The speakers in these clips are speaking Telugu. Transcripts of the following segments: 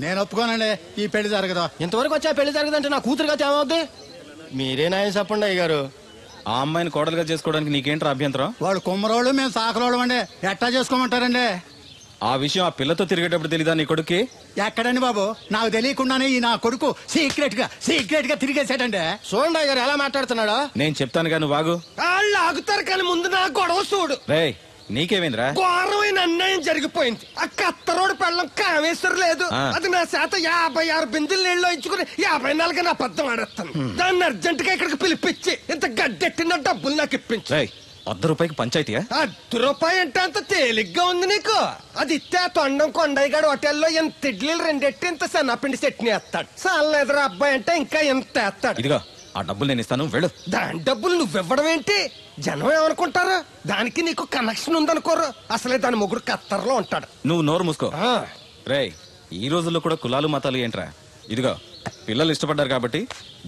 నేను ఒప్పుకోనండి, ఈ పెళ్లి జరగదు. ఇంతవరకు వచ్చా పెళ్లి జరగదంటే నా కూతురుగా ఏమవుద్ది? మీరే న్యాయం చెప్పండి అయ్య గారు. ఆ అమ్మాయిని కోడలుగా చేసుకోవడానికి నీకేంట్రా అభ్యంతరం? వాడు కుమ్మరోళ్ళు, మేము సాకరోళ్ళం అండి. ఎట్టా చేసుకోమంటారండి? ఆ విషయం ఆ పిల్లతో తిరిగేటప్పుడు తెలీదా నీ కొడుక్కి? ఎక్కడండి బాబు, నాకు తెలియకుండానే ఈ నా కొడుకు సీక్రెట్ గా తిరిగేసాడండి. చూడండి అయ్య గారు ఎలా మాట్లాడుతున్నాడా. నేను చెప్తాను కానీ వాగు. వాళ్ళు ఆగుతారు కానీ ముందు నా గొడవ చూడు. రేయ్ నీకేమైందిరా? ఘోరమైన అన్యాయం జరిగిపోయింది. ఆ కత్తరోడు పెళ్ళం కామేశ్వర లేదు. అది నా చేత 56 బిందులు నీళ్ళు ఇచ్చుకుని 54 నా అబద్ధం ఆడేస్తాను. దాన్ని అర్జెంట్ గా ఇక్కడికి పిలిపించి ఇంత గడ్డెట్టిన డబ్బులు నాకు ఇప్పించు. ₹100 పంచాయతీయా? ₹10 అంటే అంత తేలిగ్గా ఉంది నీకు? అది ఇస్తే తొండం కొండయ్యగాడు హోటల్లో ఎంత ఇడ్లీలు 2 ఎట్టి ఇంత సన్నపిండి చట్నీ వేస్తాడు. చాలా ఎదురు అబ్బాయి అంటే ఇంకా ఎంత వేస్తాడు. ఇదిగో ఆ డబ్బులు నేను ఇస్తాను, వెళ్ళు. దాని డబ్బులు నువ్వివ్వడం ఏంటి? జనం ఏమనుకుంటారు? దానికి నీకు కనెక్షన్ ఉందనుకోరు. అసలే దాని ముగ్గురు కత్తర్లో ఉంటాడు. నువ్వు నోరు మూసుకో. రేయ్ ఈ రోజుల్లో కూడా కులాలు మతాలు ఏంట్రా? ఇదిగో పిల్లలు ఇష్టపడ్డారు కాబట్టి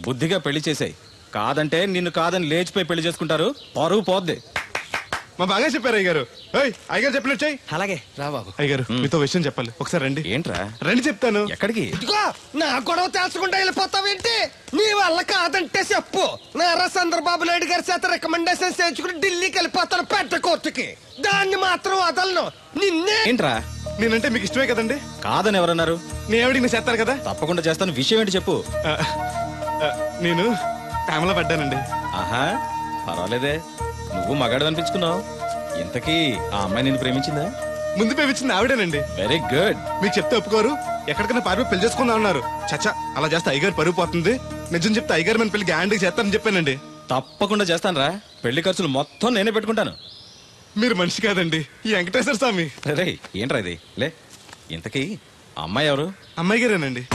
బుద్ధిగా పెళ్లి చేసాయి. కాదంటే నిన్ను కాదని లేచిపోయి పెళ్లి చేసుకుంటారు, పరువు పోద్ది. మా బాగా చెప్పారు అయ్యగారు. అయ్యగారు చెప్పినట్టు చెయ్యి. అలాగే రా బాబు. అయ్యగారు మీతో విషయం చెప్పాలి, ఒకసారి రండి. ఏంట్రా? రండి చెప్తాను. ఎక్కడికి? ఇదిగో నా గొడవ తెలుసుకుంటా వెళ్ళిపోతావేంటి? నీ వల్ల కాదంటే చెప్పు. నారా చంద్రబాబు నాయుడు గారి చేత రికమెండేషన్ చేయించుకుని ఢిల్లీకి వెళ్ళిపోతాను పెద్ద కోర్టుకి. దాన్ని మాత్రం వదలను. నిన్నే. ఏంట్రా? నేనంటే మీకు ఇష్టమే కదండి. కాదని ఎవరన్నారు? నేను ఎవడికి చేస్తారు కదా. తప్పకుండా చేస్తాను. విషయం ఏంటి చెప్పు. నేను ప్రేమలో పడ్డానండి. ఆహా పర్వాలేదే, నువ్వు మగాడు అనిపించుకున్నావు. ఇంతకీ ఆ అమ్మాయి నిన్ను ప్రేమించిందా? ముందు ప్రేమించింది ఆవిడేనండి. Very good. మీకు చెప్తే ఒప్పుకోరు, ఎక్కడికైనా పారిపోయి పెళ్లి చేసుకుందాం అన్నారు. చచ్చా అలా చేస్తే అయ్యగారు పరుగు పోతుంది. నిజం చెప్తే అయ్యగారు మన పెళ్లి గ్యారంటీగా చేస్తానని చెప్పానండి. తప్పకుండా చేస్తాను రా. పెళ్లి ఖర్చులు మొత్తం నేనే పెట్టుకుంటాను. మీరు మనిషి కాదండి, ఈ వెంకటేశ్వర స్వామి. రే ఏంట్రా ఇది? లే ఇంతకీ అమ్మాయి ఎవరు? అమ్మాయి గారేనండి.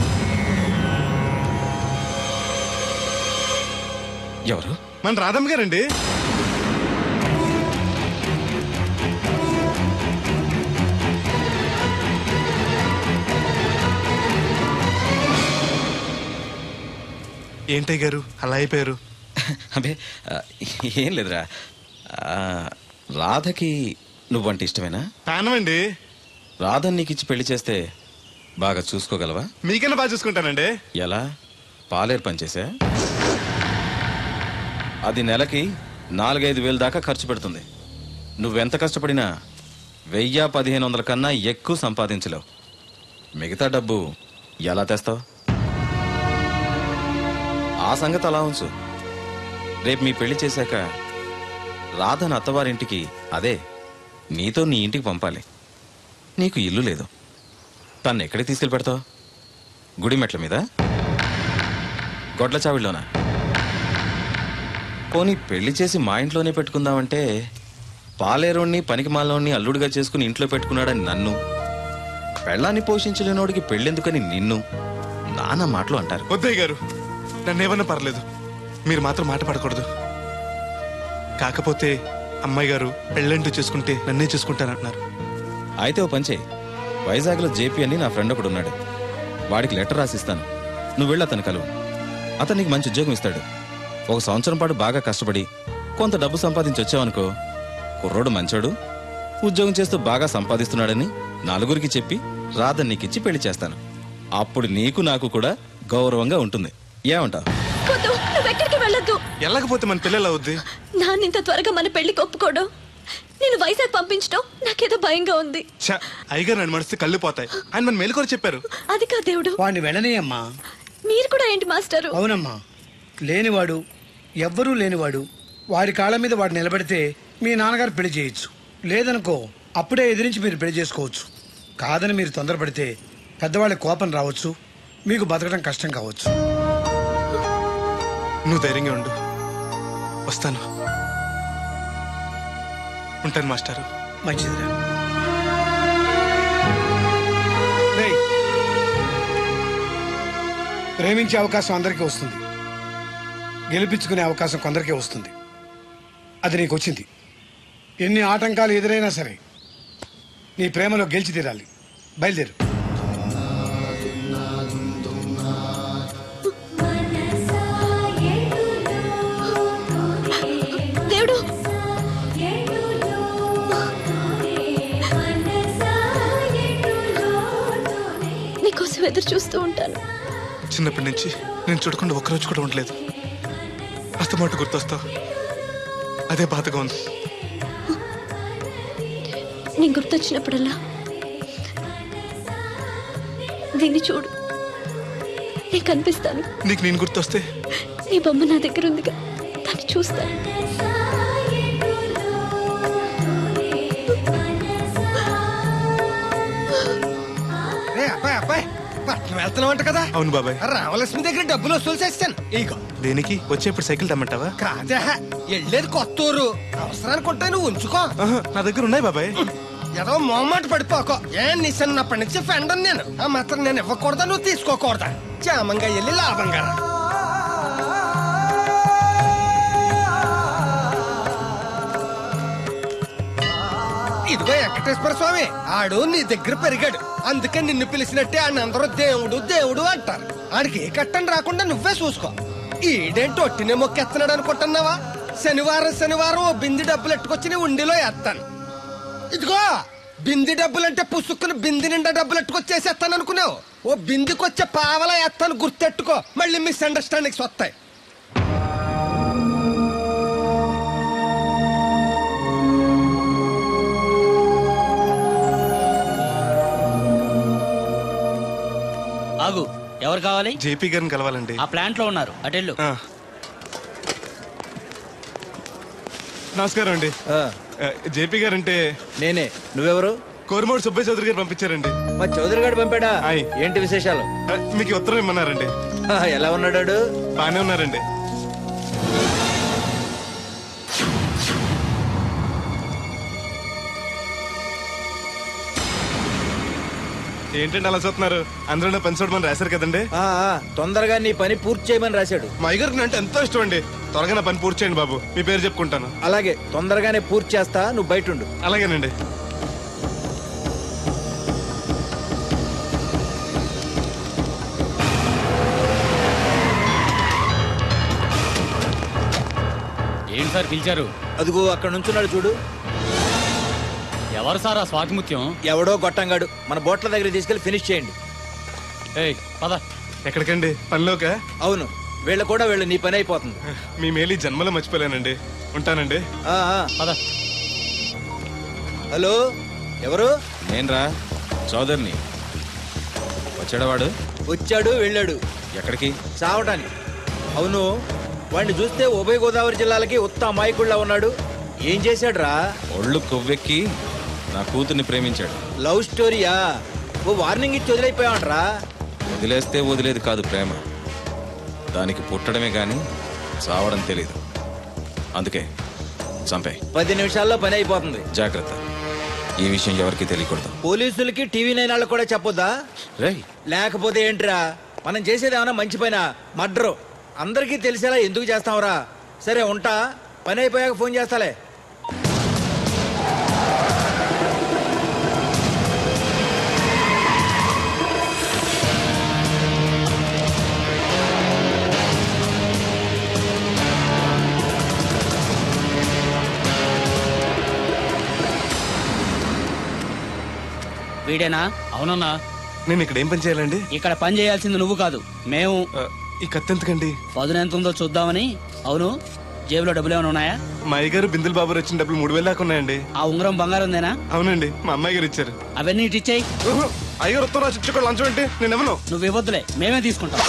ఎవరు? మన రాధమ్మ గారండి. ఏంటయ్య గారు అలా అయిపోయారు? అబే ఏం లేదురా. రాధకి నువ్వంటే ఇష్టమేనా? ప్రాణమండి. రాధని నీకు ఇచ్చి పెళ్లి చేస్తే బాగా చూసుకోగలవా? మీకన్నా బాగా చూసుకుంటానండి. ఎలా? పాలేరు పనిచేసా? అది నెలకి 4-5 వేలు దాకా ఖర్చు పెడుతుంది. నువ్వెంత కష్టపడినా 1000-1500 కన్నా ఎక్కువ సంపాదించలేవు. మిగతా డబ్బు ఎలా తెస్తావు? ఆ సంగతి అలా ఉంచు. రేపు మీ పెళ్లి చేశాక రాధను అత్తవారింటికి, అదే నీతో నీ ఇంటికి పంపాలి. నీకు ఇల్లు లేదు. తను ఎక్కడికి తీసుకెళ్ళి పెడతావు? గుడి మెట్ల మీద? గొడ్ల చావిడిలోనా? పోనీ పెళ్లి చేసి మా ఇంట్లోనే పెట్టుకుందామంటే పాలేరోణ్ణి పనికిమాలోని అల్లుడిగా చేసుకుని ఇంట్లో పెట్టుకున్నాడని నన్ను, పెళ్ళాన్ని పోషించలేనోడికి పెళ్ళెందుకని నిన్ను నాన్న మాటలు అంటారు. వద్దయ్య గారు, నన్నేమన్నా పర్లేదు, మీరు మాత్రం మాట పడకూడదు. కాకపోతే అమ్మాయి గారు పెళ్ళంటూ చేసుకుంటే నన్నే చేసుకుంటానంటున్నారు. అయితే ఓ పంచే, వైజాగ్లో జేపీ అని నా ఫ్రెండ్ ఒకడు ఉన్నాడు. వాడికి లెటర్ రాసిస్తాను, నువ్వు వెళ్ళి అతను కలువు. అతను నీకు మంచి ఉద్యోగం ఇస్తాడు. 1 సంవత్సరం పాటు బాగా కష్టపడి కొంత డబ్బు సంపాదించి వచ్చావనుకో, కుర్రోడు మంచోడు, ఉద్యోగం చేస్తూ బాగా సంపాదిస్తున్నాడని నలుగురికి చెప్పి రాధని నీకిచ్చి పెళ్లి చేస్తాను. అప్పుడు నీకు నాకు కూడా గౌరవంగా ఉంటుంది. ఏమంటావు? వెళ్ళకపోతే మన పిల్లలు అవుద్ది. నాన్నింత త్వరగా మన పెళ్లికి ఒప్పుకోడు. నేను వైజాగ్ పంపించడం నాకేదో భయంగా ఉంది. అయ్యగారు నన్ను మడిస్తే కళ్ళు పోతాయి. ఆయన మన మేలుకొని చెప్పారు. అది కా దేవుడు. వాడిని వెళ్ళనీయమ్మా. మీరు కూడా ఏంటి మాస్టారు? అవునమ్మా, లేనివాడు, ఎవ్వరూ లేనివాడు, వాడి కాళ్ళ మీద వాడు నిలబడితే మీ నాన్నగారు పెళ్లి చేయొచ్చు. లేదనుకో అప్పుడే ఎదిరించి మీరు పెళ్లి చేసుకోవచ్చు. కాదని మీరు తొందరపడితే పెద్దవాళ్ళకి కోపం రావచ్చు, మీకు బతకడం కష్టం కావచ్చు. నువ్వు ధైర్యంగా ఉండు, వస్తాను. ఉంటాను మాస్టారు. మంచిదిరా. ప్రేమించే అవకాశం అందరికీ వస్తుంది, గెలిపించుకునే అవకాశం కొందరికే వస్తుంది. అది నీకు వచ్చింది. ఎన్ని ఆటంకాలు ఎదురైనా సరే నీ ప్రేమలో గెలిచి తీరాలి. బయలుదేరు. దేవుడు, నీకోసం ఎదురు చూస్తూ ఉంటాను. చిన్నప్పటి నుంచి నేను చూడకుండా ఒక్కరోజు కూడా ఉండలేదు. అస్తమాట గుర్తొస్తావు, అదే బాధగా ఉంది. నేను గుర్తొచ్చినప్పుడల్లా దీన్ని చూడు, నేను కనిపిస్తాను. నీకు నేను గుర్తొస్తే నీ బొమ్మ నా దగ్గర ఉందిగా, దాన్ని చూస్తాను. అబ్బాయి పట్నం వెళ్తున్నావంట కదా? అవును బాబాయ్. రామలక్ష్మి దగ్గర డబ్బులు వసూలు చేస్తాను. ఇగో. దేనికి? వచ్చేప్పుడు సైకిల్ తెమ్మంటావా? కాదా, వెళ్ళేది కొత్తూరు, అవసరానికి ఉంటాయి, నువ్వు ఉంచుకో. నా దగ్గర ఉన్నాయి బాబాయ్. ఏదో మొహమాట పడిపోకో. నీ చిన్నప్పటి నుంచి ఫ్రెండ్ నేను. ఆ మాత్రం నేను ఇవ్వకూడదా, నువ్వు తీసుకోకూడదా? క్షేమంగా వెళ్ళి లాభంగా రా. ఇదిగో వెంకటేశ్వర స్వామి, ఆడు నీ దగ్గర పెరిగాడు, అందుకే నిన్ను పిలిచినట్టే ఆయన అందరూ దేవుడు దేవుడు అంటారు. ఆడికి ఏ కట్టం రాకుండా నువ్వే చూసుకో. ఈడేంటి ఒట్టినే మొక్కెత్తనాడు అనుకుంటున్నావా? శనివారం శనివారం ఓ బింది డబ్బులు ఎట్టుకొచ్చి నీ ఉండిలో ఎత్తాను. ఇదిగో బింది డబ్బులంటే పుసుక్కుని బింది నిండా డబ్బులు ఎట్టుకొచ్చేసేస్తాను అనుకున్నావు. ఓ బిందికొచ్చే పావలా ఎత్తాను, గుర్తెట్టుకో. మళ్ళీ మిస్అండర్స్టాండింగ్స్ వస్తాయి. ఆగు, ఎవరు కావాలి? జేపీ గారిని కలవాలండి. ఆ ప్లాంట్ లో ఉన్నారు, అటెళ్ళు. నమస్కారం అండి. జేపీ గారు అంటే నేనే. నువ్వెవరు? కోరమూడు సుబ్బయ్య చౌదరి గారు పంపించారండి. మా చౌదరి గారు పంపాడా? ఏంటి విశేషాలు? మీకు ఉత్తరం ఇమ్మన్నారండి. ఎలా ఉన్నాడు? బానే ఉన్నారండి. ఏంటండి అలా చూస్తున్నారు? అందరూ పని చూడమని రాశారు కదండి. తొందరగా నీ పని పూర్తి చేయమని రాశాడు. మా అయ్యగారికి అంటే ఎంతో ఇష్టం అండి. త్వరగా నా పని పూర్తి చేయండి బాబు, మీ పేరు చెప్పుకుంటాను. అలాగే, తొందరగానే పూర్తి చేస్తా, నువ్వు బయట ఉండు. అలాగేనండి. ఏంటి సార్ పిలిచారు? అదిగో అక్కడ నుంచున్నాడు చూడు. ఎవరు సార్ ఆ స్వాతిముత్యం? ఎవడో గొట్టంగాడు. మన బోట్ల దగ్గర తీసుకెళ్లి ఫినిష్ చేయండి. పద. ఎక్కడికండి? పనిలోక? అవును, వీళ్ళ కూడా వీళ్ళు నీ పని అయిపోతుంది. మీ మేలు జన్మలో మర్చిపోలేనండి. ఉంటానండి. పద. హలో, ఎవరు? నేనరా, చౌదరిని. వచ్చాడవాడు? వచ్చాడు, వెళ్ళాడు. ఎక్కడికి? చావటానికి. అవును, వాడిని చూస్తే ఉభయ గోదావరి జిల్లాలకి ఉత్త అమాయకుళ్ళ ఉన్నాడు. ఏం చేశాడు రా? ఒళ్ళు కొవ్వెక్కి నా కూతుర్ని ప్రేమించాడు. లవ్ స్టోరీయా? ఓ వార్నింగ్ ఇచ్చి వదిలేకపోయావంట్రా. వదిలేస్తే వదిలేదు కాదు ప్రేమ, దానికి పుట్టడమే గాని చావడం తెలీదు. అందుకే చంపే. 10 నిమిషాల్లో పని అయిపోతుంది. జాగ్రత్త, ఈ విషయం ఎవరికి తెలియకూడదు. పోలీసులకి టీవీ 9 వాళ్ళకి కూడా చెప్పొద్దా? రేయ్, లేకపోతే ఏంట్రా, మనం చేసేది ఏమన్నా మంచి పైన మర్డరు. అందరికీ తెలిసేలా ఎందుకు చేస్తావురా? సరే ఉంటా, పని అయిపోయాక ఫోన్ చేస్తాలే. వీడేనా? అవునన్నా. నేను ఇక్కడ ఏం పని చేయాలండి? ఇక్కడ పని చేయాల్సింది నువ్వు కాదు, మేము. ఈ కత్తి ఎందుకండి? పదును ఎంత ఉందో చూద్దామని. అవును, జేబులో డబ్బులు ఏమైనా ఉన్నాయా? మా అయ్యగారు బిందులు బాబు వచ్చిన డబ్బులు 3000 దాకా ఉన్నాయండి. ఆ ఉంగరం బంగారం ఉందేనా? అవునండి, మా అమ్మాయి గారు ఇచ్చారు. అవన్నీ ఇటు ఇచ్చేయి. అయ్యగారు ఉత్తరం రాసి ఇచ్చుకోవాలి, లంచం ఏంటి? నేను ఇవ్వను. నువ్వు ఇవ్వద్దులే, మేమే తీసుకుంటాం.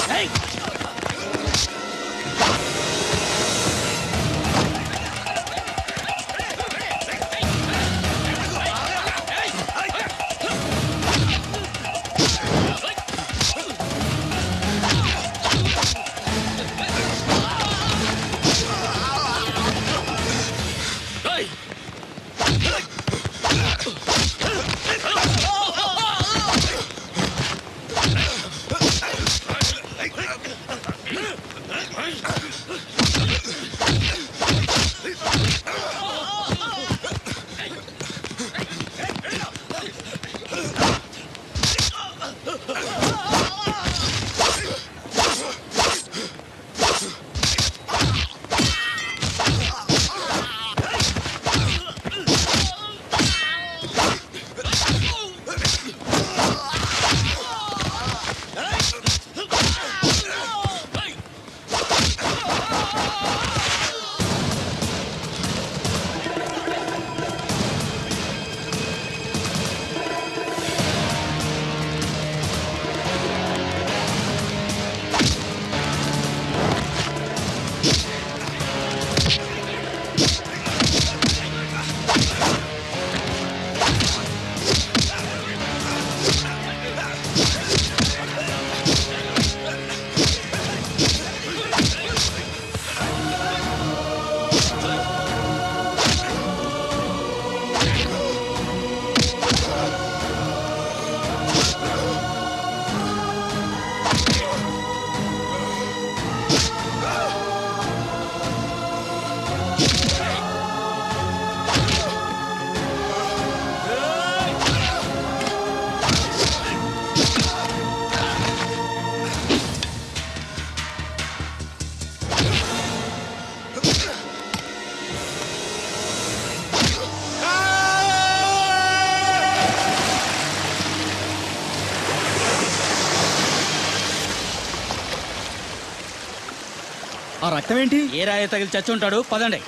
ఆ రక్తం ఏంటి? ఏ రాయ తగిలి చచ్చి ఉంటాడు, పదండి.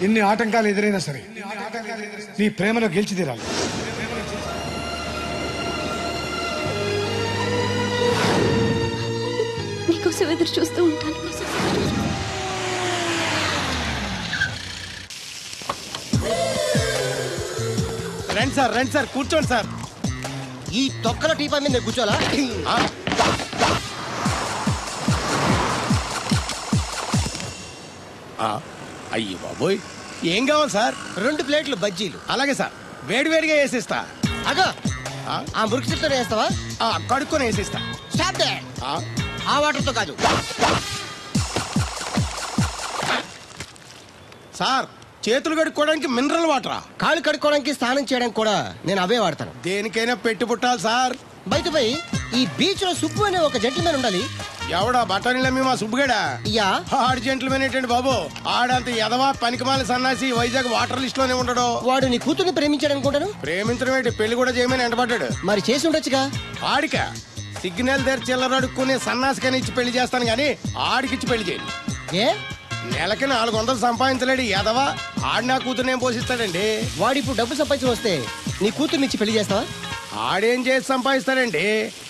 ఎన్ని ఆటంకాలు ఎదురైనా సరే నీ ప్రేమలో గెలిచి తీరాలి. నీకోసం ఎదురు చూస్తూ ఉంటాను. రండి సార్ కూర్చోండి సార్. ఈ తొక్కల టీపా మీద నేను కూర్చోాలా? అయ్యి బాబోయ్, ఏం కావాలి సార్? 2 ప్లేట్లు బజ్జీలు. అలాగే సార్, వేడివేడిగా వేసిస్తా. అగో ఆ మురికి చెప్తా వేస్తావా? కడుక్కొని వేసిస్తా. Stop they. ఆ వాటర్తో కాదు సార్, చేతులు కడుక్కోవడానికి మినరల్ వాటరా? కాళ్ళు కడుక్కోవడానికి స్నానం చేయడానికి కూడా నేను అవే వాడతాను. దేనికైనా పెట్టి పుట్టాలి సార్. బయటపై ఈ బీచ్ లో సుబ్బు అనే ఒక జెంటిల్మెన్ ఉండాలి. ఎవడా బఠానీలమ్మి మా సుబ్బుగడా? యా. ఆడు జెంట్లమెన్ ఏంటండి బాబు? ఆడంత ఎదవా పనికిమాల సన్నాసి వైజాగ్ వాటర్ లిస్ట్ లోనే ఉండడు. వాడు నీ కూతుర్ని ప్రేమించాడు అనుకుంటాను. ప్రేమించడం ఏంటి, పెళ్లి కూడా చేయమని ఎంటపడ్డాడు. మరి చేసి ఉండొచ్చుగా. ఆడిక సిగ్నల్ దగ్గర చిల్లర అడుక్కునే సన్నాసికని ఇచ్చి పెళ్లి చేస్తాను గానీ ఆడికిచ్చి పెళ్లి చేయండి. ఏ నెలకి 400 సంపాదించలేడు ఎదవా. ఆడి నా కూతురునేం పోషిస్తాడండి? వాడు ఇప్పుడు డబ్బు సంపాదించి వస్తే నీ కూతుర్ని ఇచ్చి పెళ్లి చేస్తావా? ఆడేం చేసి సంపాదిస్తాడండి?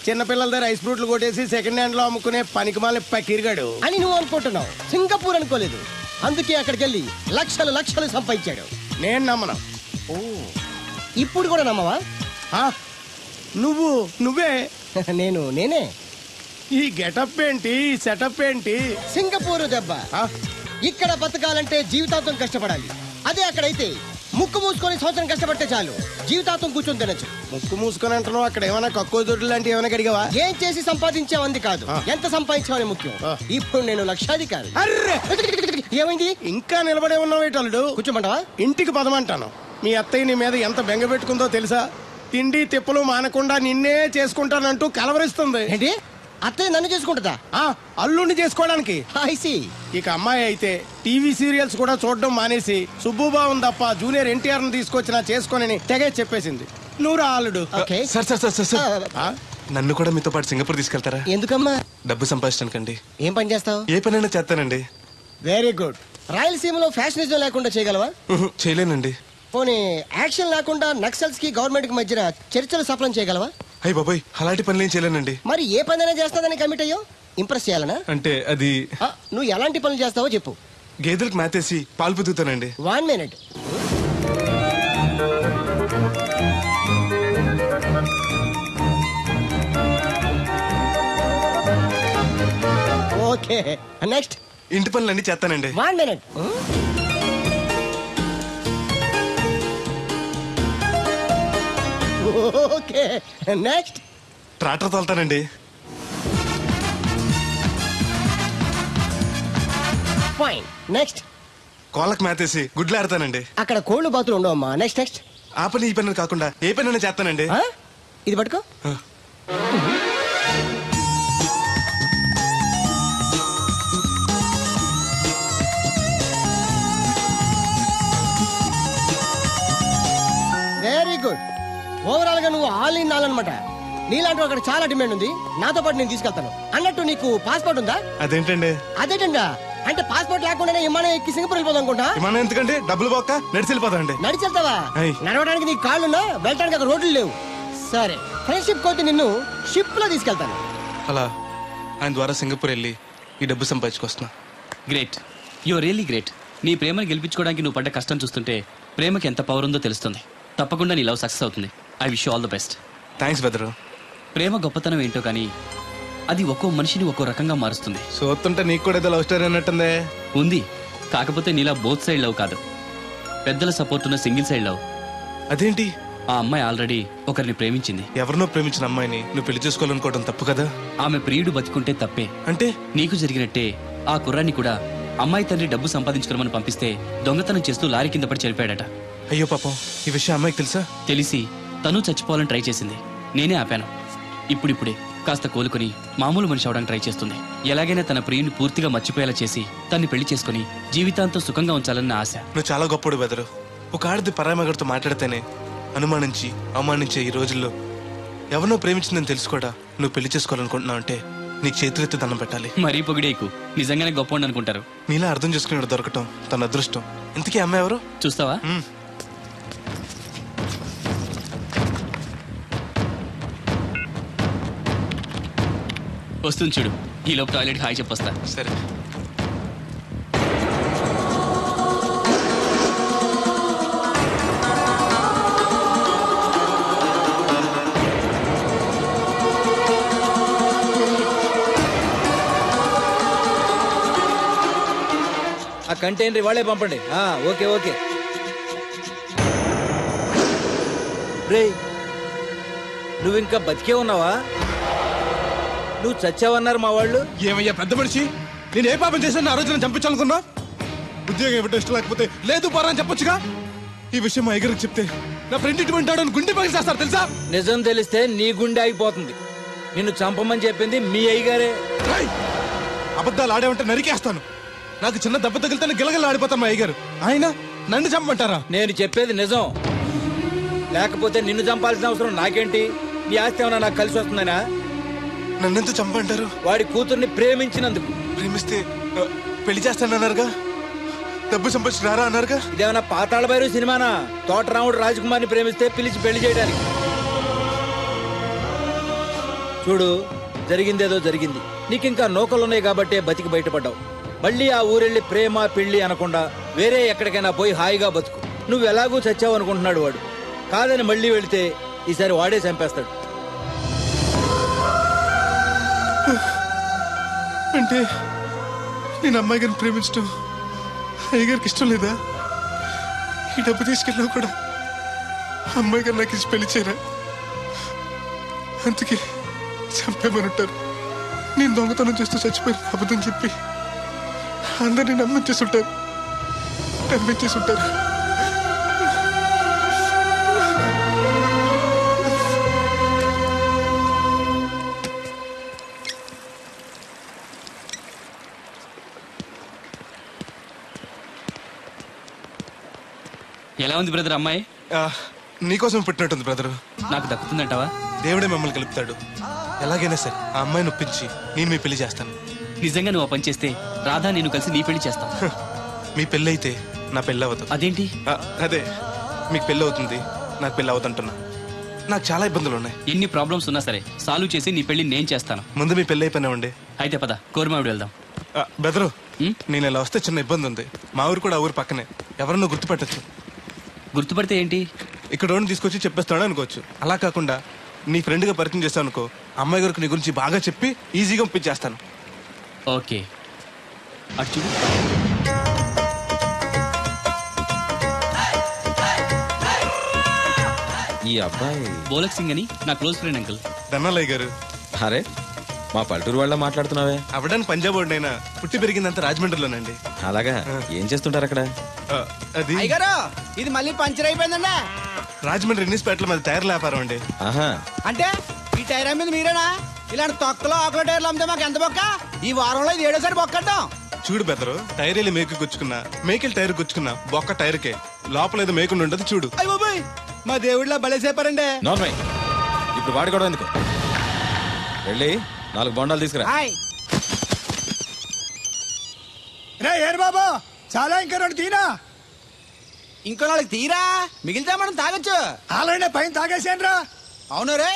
చిన్నపిల్లల దగ్గర ఐస్ ఫ్రూట్లు కొట్టేసి సెకండ్ హ్యాండ్ లో అమ్ముకునే పనికిమాల పకీర్గాడు అని నువ్వు అనుకుంటున్నావు. సింగపూర్ అనుకోలేదు. అందుకే అక్కడికి వెళ్ళి లక్షలు లక్షలు సంపాదించాడు. నేను నమ్మను. ఇప్పుడు కూడా నమ్మవా? నువ్వే నేనే. ఈ గెటప్ ఏంటి, ఈ సెటప్ ఏంటి? సింగపూర్ దెబ్బ. ఇక్కడ బతకాలంటే జీవితాంతం కష్టపడాలి. అదే అక్కడైతే ముక్కు మూసుకొని సంవత్సరం కష్టపడితే చాలు, జీవితాంతం కూర్చొని తినచ్చు. ముక్కు మూసుకొని అంటున్నావు, అక్కడ ఏమైనా కక్కువ దొడ్లు లాంటివి ఏమైనా కడిగావా? ఏం చేసి సంపాదించావంది కాదు, ఎంత సంపాదించావని ముఖ్యం. ఇప్పుడు నేను లక్షాధికారి. అర్రే, ఏమైంది? ఇంకా నిలబడే ఉన్నావు ఏటల్లుడు? కూర్చోమంటావా? ఇంటికి పదమంటాను. మీ అత్తయ్య నీ మీద ఎంత బెంగ పెట్టుకుందో తెలుసా? తిండి తిప్పలు మానకుండా నిన్నే చేసుకుంటానంటూ కలవరిస్తుంది. ఏంటి? అత్తయ్య నన్ను చేసుకుంటుందా? అల్లుండి చేసుకోవడానికి. ఐసి. ఇక అమ్మాయి అయితే టీవీ సీరియల్స్ కూడా చూడడం మానేసి సుబ్బుబాబుని తప్ప జూనియర్ ఎన్టీఆర్ ని తీసుకొచ్చినా చేసుకోనని తెగే చెప్పేసింది. నువ్వు రా అల్లుడు. సార్ నన్ను కూడా మీతో పాటు సింగపూర్ తీసుకెళ్తారా? ఎందుకమ్మా? డబ్బు సంపాదించడానికండి. ఏం పని చేస్తావు? ఏ పనైనా చేస్తానండి. Very good. రాయలసీమలో ఫ్యాషనిజం లేకుండా చేయగలవా? చేయలేనండి. పోనీ యాక్షన్ లేకుండా నక్సల్స్ కి గవర్నమెంట్ కి మధ్యన చర్చలు సఫలం చేయగలవా? అయ్య బాబాయ్, అలాంటి పనులు ఏం చేయలేనండి. మరి ఏ పనైనా చేస్తాదని కమిట్ అయ్యో? ఇంప్రెస్ చేయాలనా? అంటే అది నువ్వు ఎలాంటి పనులు చేస్తావో చెప్పు. గేదెలకు మేతేసి పాలు పుదుగుతానండి. 1 minute. Okay, next. ఇంటి పనులన్నీ చేస్తానండి. 1 minute. Okay, next. ట్రాక్టర్ తోలుతానండి. Fine, next. కోళ్ళకు మేతేసి గుడ్లు ఆడతానండి. అక్కడ కోళ్ళు బాతులు ఉండవమ్మా. నెక్స్ట్. ఆ పని ఈ పని కాకుండా ఏ పని చేస్తానండి. ఇది పట్టుకో. Very good. ఓవరాల్ గా నువ్వు ఆల్ ఇన్ ఆల్ అనమాట. నీలాంటి అక్కడ చాలా డిమాండ్ ఉంది. నాతో పాటు నేను తీసుకెళ్తాను. అన్నట్టు నీకు పాస్పోర్ట్ ఉందా? అదేంటండి? అదేటండా అంటే పాస్పోర్ట్ లేకుండానే విమానం ఎక్కి సింగపూర్ వెళ్ళిపోదాం అనుకుంటా. విమానం ఎందుకంటే డబ్బులు పోక నడిచి వెళ్ళిపోతాండి. నడిచి వెళ్తావా? నడవడానికి నీకు కాళ్ళున్నా, వెళ్ళడానికి అక్కడ రోడ్లు లేవు. సరే, ఫ్రెండ్షిప్ కోతి నిన్ను షిప్ లో తీసుకెళ్తాను. అలా ఆయన ద్వారా సింగపూర్ వెళ్ళి ఈ డబ్బు సంపాదించుకొస్తున్నా. Great, your really great. నీ ప్రేమను గెలిపించుకోవడానికి నువ్వు పడ్డ కష్టం చూస్తుంటే ప్రేమకి ఎంత పవర్ ఉందో తెలుస్తుంది. తప్పకుండా నీ లవ్ సక్సెస్ అవుతుంది. I wish you all the best. Thanks brother. ప్రేమ గొప్పతనం ఏంటో కానీ అది ఒక్కో మనిషిని ఒక్కో రకంగా మారుస్తుంది. చూస్తుంటే నీకు కూడా ఏదో లవ్ స్టోరీ అన్నట్టుందే. ఉంది, కాకపోతే నీలా బోత్ సైడ్ లవ్ కాదు, పెద్దల సపోర్ట్ ఉన్న సింగిల్ సైడ్ లవ్. అదేంటి? ఆ అమ్మాయి ఆల్రెడీ ఒకరిని ప్రేమించింది. ఎవరినో ప్రేమించిన అమ్మాయిని నువ్వు పెళ్లి చేసుకోవాలనుకోవడం తప్పు కదా? ఆమె ప్రియుడు బతికుంటే తప్పే. అంటే నీకు జరిగినట్టే ఆ కుర్రాన్ని కూడా అమ్మాయి తండ్రి డబ్బు సంపాదించుకోమని పంపిస్తే దొంగతనం చేస్తూ లారీ కింద పడి చనిపోయాడట. అయ్యో పాపం, ఈ విషయం అమ్మాయికి తెలుసా? తెలిసి తను చచ్చిపోవాలని ట్రై చేసింది. నేనే ఆపాను. ఇప్పుడిప్పుడే కాస్త కోలుకొని మామూలు మనిషి అవడానికి ట్రై చేస్తుంది. ఎలాగైనా తన ప్రియుని పూర్తిగా మర్చిపోయేలా చేసి తన్ని పెళ్లి చేసుకుని జీవితాంతం సుఖంగా ఉంచాలన్న ఆశ. నువ్వు చాలా గొప్పడు బెదరు. ఒక ఆడది పరామగడితో మాట్లాడితేనే అనుమానించి అవమానించే ఈ రోజుల్లో ఎవరినో ప్రేమించిందని తెలుసుకోడా నువ్వు పెళ్లి చేసుకోవాలనుకుంటున్నావు అంటే నీకు చేతులెత్తి దండం పెట్టాలి. మరీ పొగిడేకు, నిజంగానే గొప్ప అనుకుంటారు. నీలా అర్థం చేసుకునే దొరకటం తన అదృష్టం. ఇంతకీ అమ్మాయి ఎవరు చూస్తావా? వస్తుంది చూడు. ఈ లోపు టాయిలెట్ హాయ్ చెప్పొస్తా. సరే. ఆ కంటైనర్ వాళ్ళే పంపండి. Okay okay. రే, నువ్వు ఇంకా బతికే ఉన్నావా? నువ్వు చచ్చావన్నారు మా వాళ్ళు. ఏమయ్యా పెద్ద మనిషి, నేను ఏ పాపం చేశాను ఆ రోజు నేను చంపించాలనుకున్నా? ఉద్యోగం ఇవ్వటం ఇష్టం లేకపోతే లేదు పోరా అని చెప్పొచ్చుగా. ఈ విషయం మా అయ్యగారికి చెప్తే నా ఫ్రెండ్ ఇటువంటి వాడు గుండె పగిలి చేస్తారు తెలుసా? నిజం తెలిస్తే నీ గుండె ఆగిపోతుంది. నిన్ను చంపమని చెప్పింది మీ అయ్యగారే. అబద్ధాలు ఆడేమంటే నరికేస్తాను. నాకు చిన్న దెబ్బ తగిలితే గిలగల ఆడిపోతాను మా అయ్యగారు. ఆయన నన్ను చంపమంటారా? నేను చెప్పేది నిజం. లేకపోతే నిన్ను చంపాల్సిన అవసరం నాకేంటి? నీ ఆస్తి ఏమన్నా నాకు కలిసి వస్తుందనా? నన్నెందుకు చంపంటారు? వాడి కూతుర్ని ప్రేమించినందుకు. ప్రేమిస్తే పెళ్లి చేస్తానన్నారుగా, డబ్బు సంపాదించి రారా అన్నారుగా. ఇదేమన్నా పాతాళ భైరవ సినిమానా? తోటరాముడు రాజకుమార్ని ప్రేమిస్తే పిలిచి పెళ్లి చేయడానికి. చూడు, జరిగిందేదో జరిగింది. నీకింకా నౌకలున్నాయి కాబట్టే బతికి బయటపడ్డావు. మళ్ళీ ఆ ఊరెళ్ళి ప్రేమ పెళ్లి అనకుండా వేరే ఎక్కడికైనా పోయి హాయిగా బతుకు. నువ్వు ఎలాగూ చచ్చావు అనుకుంటున్నాడు వాడు. కాదని మళ్ళీ వెళితే ఈసారి వాడే చంపేస్తాడు. అంటే నేను అమ్మాయి గారిని ప్రేమించడం అయ్యగారికి ఇష్టం లేదా? ఈ డబ్బు తీసుకెళ్ళినా కూడా అమ్మాయి గారు నాకు ఇచ్చి పెళ్లి చేయరా? అందుకే చంపేమని ఉంటారు. నేను దొంగతనం చేస్తూ చచ్చిపోయిన అబద్ధం చెప్పి అందరినీ నమ్మించేస్తుంటారు. ఎలా ఉంది బ్రదర్ అమ్మాయి? నీకోసం పుట్టినట్టుంది బ్రదరు. నాకు దక్కుతుందంటావా? దేవుడే మమ్మల్ని కలుపుతాడు. ఎలాగైనా సరే ఆ అమ్మాయిని ఒప్పించి నేను మీ పెళ్లి చేస్తాను. నిజంగా నువ్వు పని చేస్తే రాధా నేను కలిసి నీ పెళ్లి చేస్తాం. మీ పెళ్ళి అయితే నా పెళ్ళి అవ్వదు. అదేంటి? అదే, మీకు పెళ్ళి అవుతుంది, నాకు పెళ్ళి అవుతుంటున్నా. నాకు చాలా ఇబ్బందులు ఉన్నాయి. ఎన్ని ప్రాబ్లమ్స్ ఉన్నా సరే సాల్వ్ చేసి నీ పెళ్లి నేను చేస్తాను. ముందు మీ పెళ్ళి అయిపోయినావండి. అయితే పద కోరమావిడి వెళ్దాం. బెదరు, నేను ఇలా వస్తే చిన్న ఇబ్బంది ఉంది. మా ఊరు కూడా ఆ ఊరు పక్కనే. ఎవరన్నా గుర్తుపట్టచ్చు. గుర్తుపడితే ఏంటి? ఇక్కడ తీసుకొచ్చి చెప్పేస్తాడు అనుకోవచ్చు. అలా కాకుండా నీ ఫ్రెండ్గా పరిచయం చేస్తాను అనుకో, అమ్మాయి గారికి నీ గురించి బాగా చెప్పి ఈజీగా పంపించేస్తాను. ఓకే, అటు చూడు. ఈ అబ్బాయి బోలక్ సింగ్ అని నా క్లోజ్ ఫ్రెండ్ అంకుల్. ధనాలయ్య గారు. అరే, మా పల్లెటూరు వాళ్ళ మాట్లాడుతున్నావే? అవడానికి పంజాబ్ వాడినైనా పుట్టి పెరిగిందంత రాజమండ్రిలోనండి. అలాగా? ఏం చేస్తుంటారు అక్కడ? అది ఇది మళ్ళీ పంచర్ అయిపోయిందండి. రాజమండ్రి ఇన్నిస్పేటలో మాది టైర్ల వ్యాపారం అండి. అంటే ఈ టైర్ అమ్మేది మీరేనా? ఇలాంటి తొక్కలో ఆకుల టైర్లు అమ్మితే మాకు ఎంత బొక్క? ఈ వారంలో ఇది 7వ సారి బొక్కడ్డాం. చూడు బెదరు, టైర్ వెళ్ళి మేకు గుచ్చుకున్నా, మేకెళ్ళి టైర్ గుచ్చుకున్నా, బొక్క టైర్కే. లోపల ఏదో మేకుండా ఉండదు చూడు. అయ్య బాబాయ్, మా దేవుడిలా బలేసేపారండి. నార్మల్. ఇప్పుడు వాడు కూడా ఎందుకు? వెళ్ళి 4 బొండాలు తీసుకురా. ఏరు బాబా, చాలా ఇంకా 2 తీనా. ఇంకో 4 తీరా, మిగిలితే మనం తాగొచ్చు. ఆల్రెడీ పైన తాగేసాను రా. అవును రే,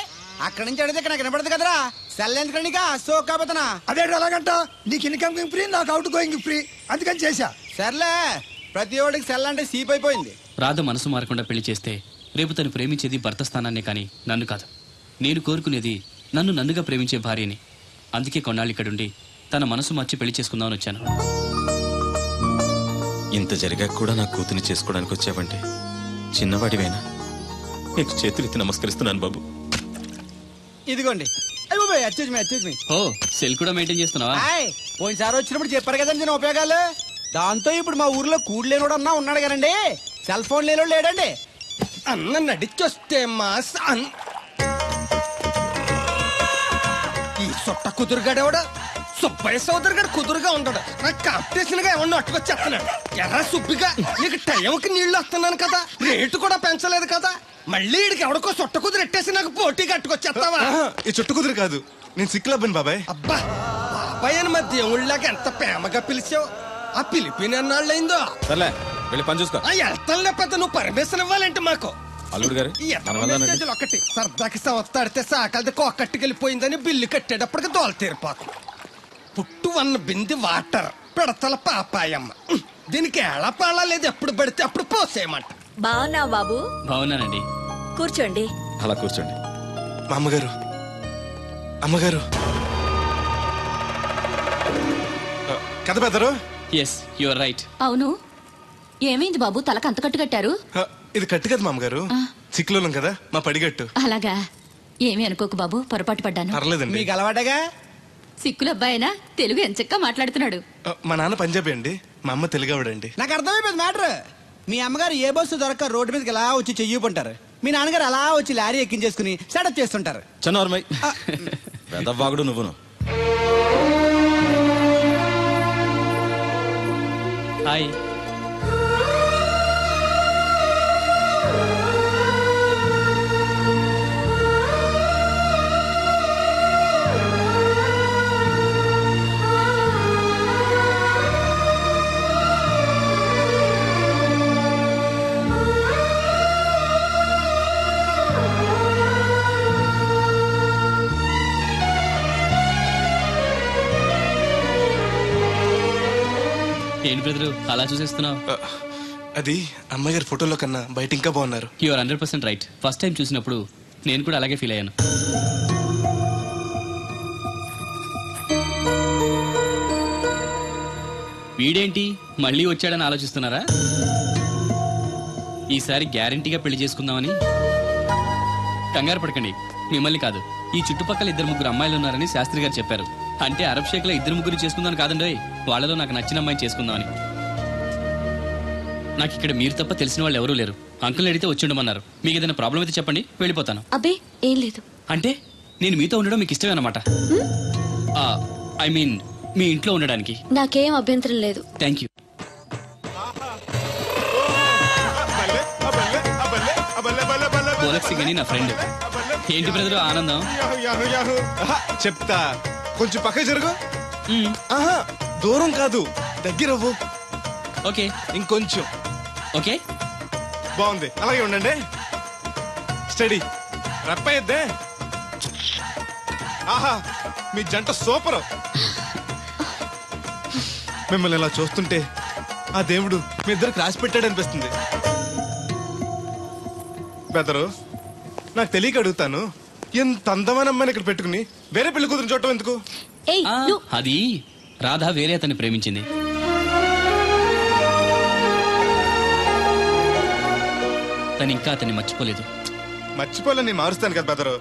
అక్కడి నుంచి అడిగితే నాకు వినపడదు కదరా. సెల్ ఎందుకనిక సో కాబోతున్నా. అదే ఎలాగంట? నీకు ఇన్కమింగ్ ఫ్రీ, నాకు అవుట్ గోయింగ్ ఫ్రీ, అందుకని చేశా. సర్లే, ప్రతి ఒడికి సెల్ అంటే సీప్ అయిపోయింది. రాధ మనసు మారకుండా పెళ్లి చేస్తే రేపు తను ప్రేమించేది భర్త స్థానాన్నే కానీ నన్ను కాదు. నేను కోరుకునేది నన్ను నన్నుగా ప్రేమించే భార్యని. అందుకే కొన్నాళ్ళు ఇక్కడుండి తన మనసు మార్చి పెళ్లి చేసుకుందామని వచ్చాను. ఇంత జరిగాక కూడా నా కూతుని చేసుకోవడానికి వచ్చావంటే చిన్నవాడివైనా నీకు చేతులెత్తి నమస్కరిస్తున్నాను బాబు. ఇదిగోండి. ఓ, సెల్ కూడా మెయింటైన్ చేస్తున్నావా? పోయినసారి వచ్చినప్పుడు చెప్పారు కదండి నేను ఉపయోగాలు. దాంతో ఇప్పుడు మా ఊర్లో కూడు లేనోడు అన్నా ఉన్నాడు కదండి. సెల్ ఫోన్ లేనోడు లేడండి. అన్న నడిచొస్తే మాస్ ఈ సొట్ట కుదురుగాడేవాడు సుబ్బయ్య సోదరు గారు కుదురుగా ఉండడు. నాకు కాంపిటీషన్ గా ఏమన్నా అట్టుకొచ్చేస్తున్నాడు. ఎర్ర సుబ్బిగా నీకు టైంకి నీళ్లు వస్తున్నాను కదా, రేటు కూడా పెంచలేదు కదా. మళ్ళీ ఇడికి ఎవడికో సొట్ట కుదిరెట్టేసి నాకు పోటీ కట్టుకొచ్చేస్తావా? ఈ చుట్టు కుదురు కాదు, నేను సిక్కులబ్బాను బాబాయ్. అబ్బా బాబాయ్ అని మా దేవుళ్ళకి ఎంత ప్రేమగా పిలిచావు. ఆ పిలిపిన ఎన్నాళ్ళైందో. సర్లే వెళ్ళి పని చూసుకో. ఆ వెళ్తాను లేకపోతే నువ్వు పర్మిషన్ ఇవ్వాలంటే మాకు. అల్లుడు గారు ఈ మెసేజ్లు ఒకటి సరదాకి సంవత్సరాడితే సాకలది కోకట్టుకెళ్ళిపోయిందని బిల్లు కట్టేటప్పటికి దోల తీరిపోతుంది. పుట్టు వన్న బింది వాటర్ పిడతల పాపాయమ్మ. దీనికి ఎలా పాలా లేదు, ఎప్పుడు పడితే అప్పుడు పోసేయమంట. బాగున్నా బాబు? బాగున్నానండి. కూర్చోండి. అలా కూర్చోండి. మా అమ్మగారు, అమ్మగారు కథ పెద్దరు. Yes you are right. అవును, ఏమైంది బాబు తలకు అంత కట్టు కట్టారు? ఇది కట్టు కదా మా అమ్మగారు, చిక్కులోలం కదా మా పడిగట్టు. అలాగా, ఏమీ అనుకోకు బాబు, పొరపాటు పడ్డాను. పర్లేదండి. మీకు అలవాటగా. సిక్కుల అబ్బాయినా తెలుగు ఎంచక్కా మాట్లాడుతున్నాడు. మా నాన్న పంజాబీ అండి, మా అమ్మ తెలుగావిడండి. నాకు అర్థమైపోయింది మ్యాటర్. మీ అమ్మగారు ఏ బస్సు దొరక్క రోడ్డు మీదకి ఎలా వచ్చి చెయ్యిపుంటారు, మీ నాన్నగారు అలా వచ్చి లారీ ఎక్కించేసుకుని సెటప్ చేస్తుంటారు. చన్నోర్మై పెద్దవాగుడు నువ్వును. హాయ్. ఏంటి బ్రదరు అలా చూసేస్తున్నావు? అది అమ్మగారి ఫోటోలో కన్నా బయట ఇంకా బాగున్నారు. You are 100% right. First time చూసినప్పుడు నేను కూడా అలాగే ఫీల్ అయ్యాను. వీడేంటి మళ్ళీ వచ్చాడని ఆలోచిస్తున్నారా? ఈసారి గ్యారంటీగా పెళ్లి చేసుకుందామని. కంగారు పడకండి, మిమ్మల్ని కాదు, ఈ చుట్టుపక్కల 2-3 అమ్మాయిలు ఉన్నారని శాస్త్రి గారు చెప్పారు. అంటే అరబ్ షేక్ లో 2-3 చేసుకుందామని కాదండి, వాళ్ళలో నాకు నచ్చిన అమ్మాయిని చేసుకుందామని. నాకు ఇక్కడ మీరు తప్ప తెలిసిన వాళ్ళు ఎవరూ లేరు. అంకుల్ని అడిగితే వచ్చి ఉండమన్నారు. మీకు ఏదైనా ప్రాబ్లం అయితే చెప్పండి, వెళ్ళిపోతాను. అబ్బే ఏం లేదు. అంటే నేను మీతో ఉండడం మీకు ఇష్టమే అన్నమాట. ఐ మీన్ మీ ఇంట్లో ఉండడానికి. నాకేం అభ్యంతరం లేదు. Thank you. పోలక్ సింగ్ అని నా ఫ్రెండ్. ఏంటి బ్రదర్ ఆనందం? చెప్తా, కొంచెం పక్క జరుగు. మ్మ్. ఆహా, దూరం కాదు, దగ్గర అవ్వు. ఓకే ఇంకొంచెం. ఓకే బాగుంది, అలాగే ఉండండి. స్టడీ రప్పయ్యద్దే. ఆహా, మీ జంట సూపర్. మిమ్మల్ని ఇలా చూస్తుంటే ఆ దేవుడు మీ ఇద్దరికి రాసి పెట్టాడు అనిపిస్తుంది. బెదరు, నాకు తెలియక అడుగుతాను, ఎంత అందమైన అమ్మాయిని ఇక్కడ పెట్టుకుని వేరే పెళ్లి కూతురు చూడటం ఎందుకు? ఏయ్ నువ్వు అది రాధ వేరే అతన్ని ప్రేమించింది. తను ఇంకా అతన్ని మర్చిపోలేదు. మర్చిపోలేని మారుస్తాను కదా బెదరు.